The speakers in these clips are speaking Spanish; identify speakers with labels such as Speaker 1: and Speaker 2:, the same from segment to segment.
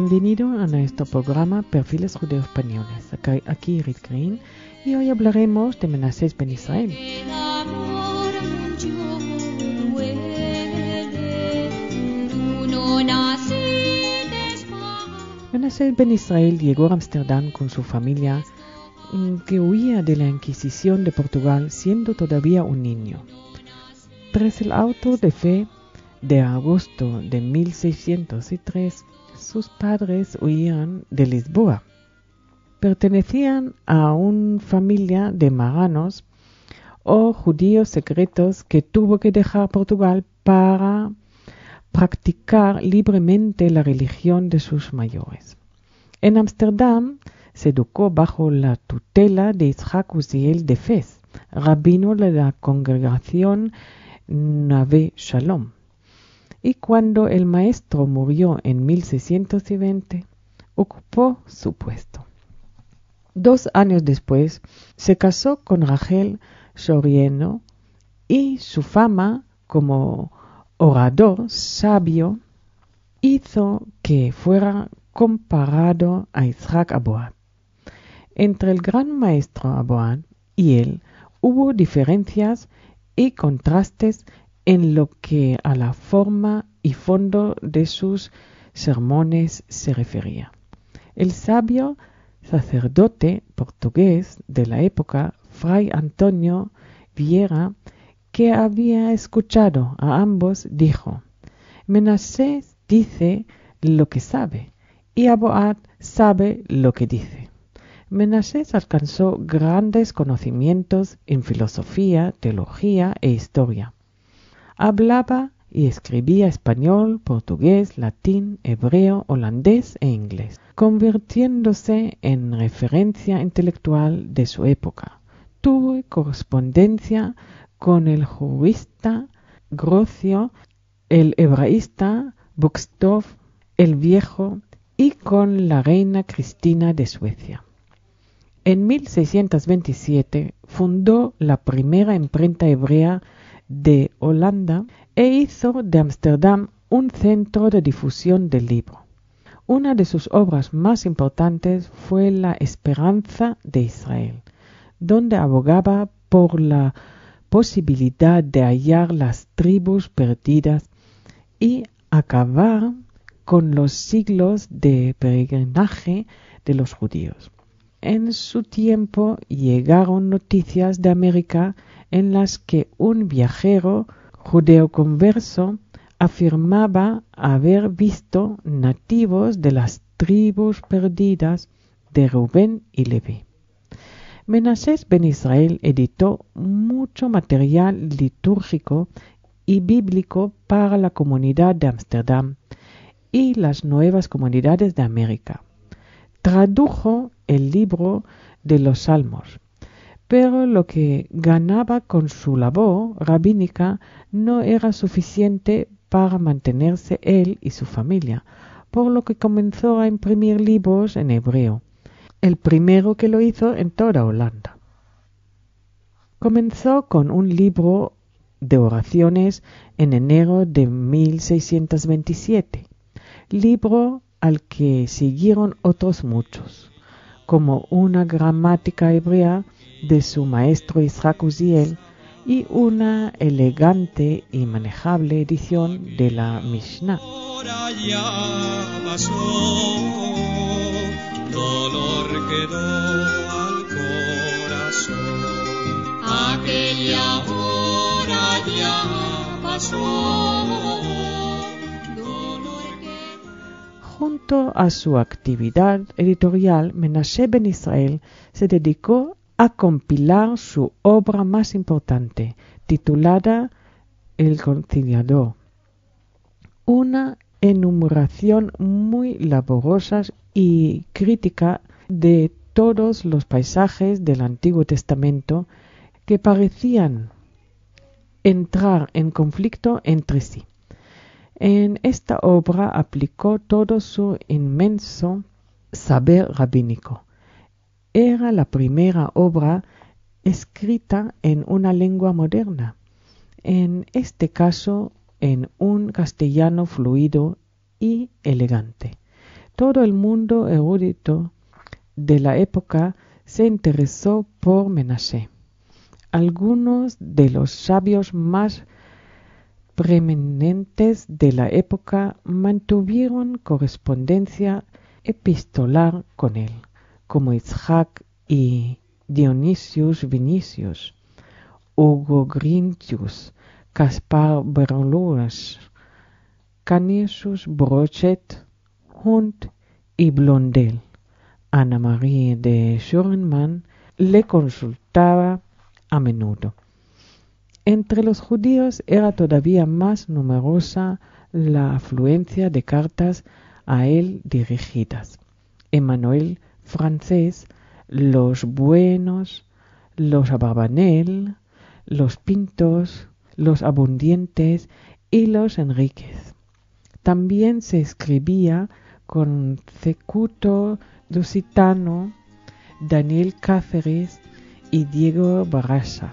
Speaker 1: Bienvenido a nuestro programa Perfiles Judeo Españoles. Aquí Irit Green y hoy hablaremos de Menasés ben Israel. Menasés ben Israel llegó a Ámsterdam con su familia que huía de la Inquisición de Portugal siendo todavía un niño. Tras el auto de fe de agosto de 1603, sus padres huían de Lisboa. Pertenecían a una familia de marranos o judíos secretos que tuvo que dejar Portugal para practicar libremente la religión de sus mayores. En Ámsterdam se educó bajo la tutela de Yitzhak Uziel de Fez, rabino de la congregación Nave Shalom. Y cuando el maestro murió en 1620, ocupó su puesto. 2 años después, se casó con Rachel Soriano y su fama como orador sabio hizo que fuera comparado a Yitzhak Aboad. Entre el gran maestro Aboad y él hubo diferencias y contrastes en lo que a la forma y fondo de sus sermones se refería. El sabio sacerdote portugués de la época, Fray Antonio Vieira, que había escuchado a ambos, dijo: Menasés dice lo que sabe y Aboad sabe lo que dice. Menasés alcanzó grandes conocimientos en filosofía, teología e historia. Hablaba y escribía español, portugués, latín, hebreo, holandés e inglés, convirtiéndose en referencia intelectual de su época. Tuvo correspondencia con el jurista Grocio, el hebraísta Buxtorf el Viejo y con la reina Cristina de Suecia. En 1627 fundó la primera imprenta hebrea de Holanda e hizo de Ámsterdam un centro de difusión del libro. Una de sus obras más importantes fue La Esperanza de Israel, donde abogaba por la posibilidad de hallar las tribus perdidas y acabar con los siglos de peregrinaje de los judíos. En su tiempo llegaron noticias de América en las que un viajero judeoconverso afirmaba haber visto nativos de las tribus perdidas de Rubén y Leví. Menasés ben Israel editó mucho material litúrgico y bíblico para la comunidad de Ámsterdam y las nuevas comunidades de América. Tradujo el libro de los Salmos, pero lo que ganaba con su labor rabínica no era suficiente para mantenerse él y su familia, por lo que comenzó a imprimir libros en hebreo, el primero que lo hizo en toda Holanda. Comenzó con un libro de oraciones en enero de 1627, libro al que siguieron otros muchos, como una gramática hebrea de su maestro Yitzhak Uziel y una elegante y manejable edición de la Mishnah.
Speaker 2: Dolor quedó al corazón, aquella hora ya pasó.
Speaker 1: Junto a su actividad editorial, Menasés ben Israel se dedicó a compilar su obra más importante, titulada El Conciliador, una enumeración muy laboriosa y crítica de todos los pasajes del Antiguo Testamento que parecían entrar en conflicto entre sí. En esta obra aplicó todo su inmenso saber rabínico. Era la primera obra escrita en una lengua moderna, en este caso en un castellano fluido y elegante. todo el mundo erudito de la época se interesó por Menashe. Algunos de los sabios más preeminentes de la época mantuvieron correspondencia epistolar con él, como Isaac y Dionysius Vinicius, Hugo Grintius, Caspar Berlioz, Canisius Brochet, Hunt y Blondel. Anna Marie de Schurman le consultaba a menudo. Entre los judíos era todavía más numerosa la afluencia de cartas a él dirigidas. Emmanuel Francés, los Buenos, los Abarbanel, los Pintos, los Abundientes y los Enríquez. También se escribía con Cecuto Lusitano, Daniel Cáceres y Diego Barraza.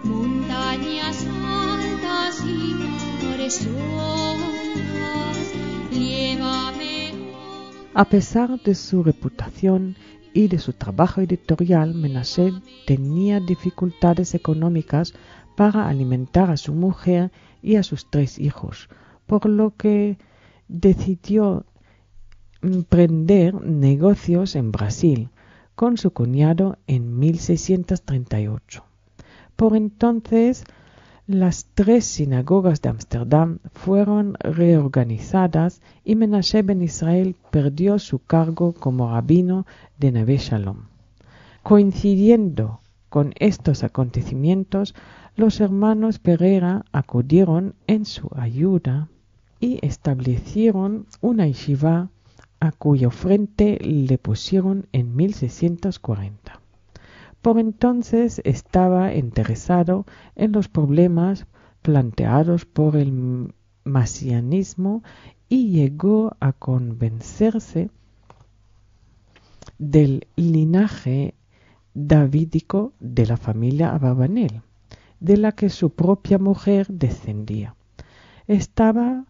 Speaker 2: Montañas altas y mares hondas, llévame.
Speaker 1: A pesar de su reputación y de su trabajo editorial, Menashe tenía dificultades económicas para alimentar a su mujer y a sus 3 hijos, por lo que decidió emprender negocios en Brasil con su cuñado en 1638. Por entonces, las 3 sinagogas de Ámsterdam fueron reorganizadas y Menashe ben Israel perdió su cargo como rabino de Neve Shalom. Coincidiendo con estos acontecimientos, los hermanos Pereira acudieron en su ayuda y establecieron una yeshiva a cuyo frente le pusieron en 1640. Por entonces estaba interesado en los problemas planteados por el masianismo y llegó a convencerse del linaje davídico de la familia Abarbanel, de la que su propia mujer descendía. Estaba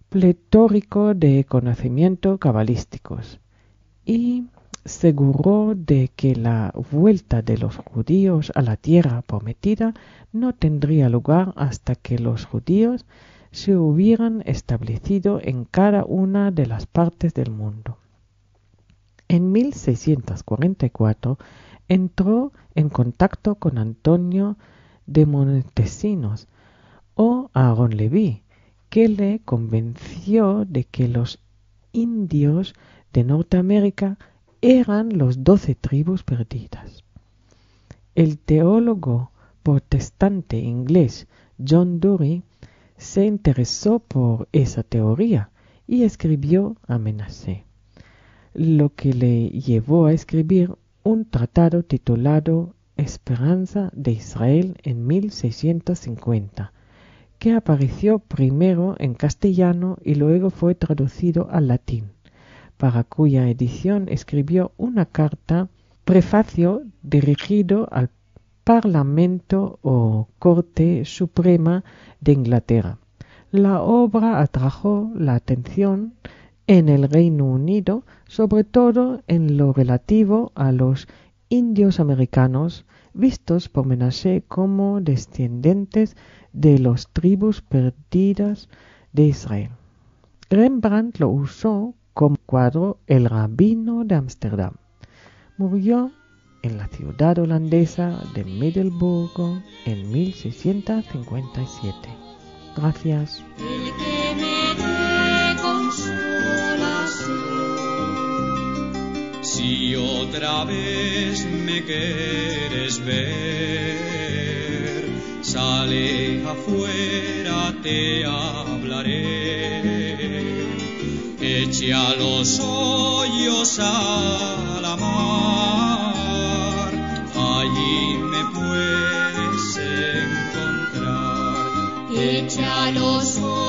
Speaker 1: pletórico de conocimientos cabalísticos y seguro de que la vuelta de los judíos a la tierra prometida no tendría lugar hasta que los judíos se hubieran establecido en cada una de las partes del mundo. En 1644 entró en contacto con Antonio de Montesinos o Aaron Leví, que le convenció de que los indios de Norteamérica eran los 12 tribus perdidas. El teólogo protestante inglés John Dury se interesó por esa teoría y escribió a Menashe, lo que le llevó a escribir un tratado titulado Esperanza de Israel en 1650, que apareció primero en castellano y luego fue traducido al latín, para cuya edición escribió una carta, prefacio dirigido al Parlamento o Corte Suprema de Inglaterra. La obra atrajo la atención en el Reino Unido, sobre todo en lo relativo a los indios americanos, vistos por Menashe como descendientes de las tribus perdidas de Israel. Rembrandt lo usó como cuadro El rabino de Ámsterdam. Murió en la ciudad holandesa de Middelburgo en 1657. Gracias.
Speaker 2: El que me dé consolación. Si otra vez me quieres ver, sale afuera, te hablaré. Eche a los hoyos a la mar, allí me puedes encontrar. Eche a los hoyos